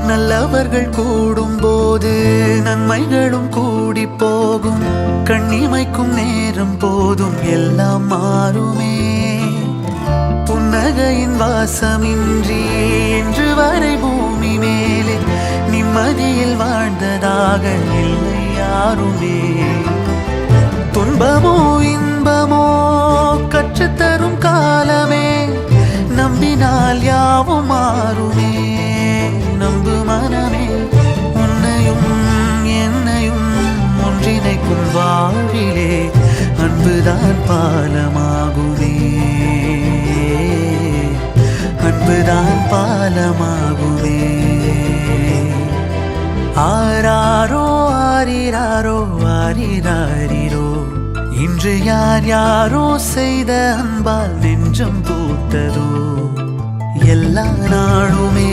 நல்லவர்கள் கூடும் போது நன்மைகளும் கூடி போகும். கண்ணிமைக்கும் நேரம் போதும் எல்லாம் மாறுமே. புன்னகையின் வாசமின்றி என்று வரை பூமி மேலே நிம்மதியில் வாழ்ந்ததாக இல்லை யாருமே. துன்பமோ இன்பமோ கற்றுத்தரும் காலமே, நம்பினால் யாவும் மாறுமே. நம்பு மனமே, உன்னையும் என்னையும் ஒன்றிணைக்கும் வாழ்விலே அன்புதான் பாலமாகுமே. அன்புதான் பாலமாகுமே. ஆராரோ ஆரிராரோ ஆரிராரிரோ, இன்று யார் யாரோ செய்த அன்பால் நெஞ்சம் பூத்ததோ. எல்லா நாளுமே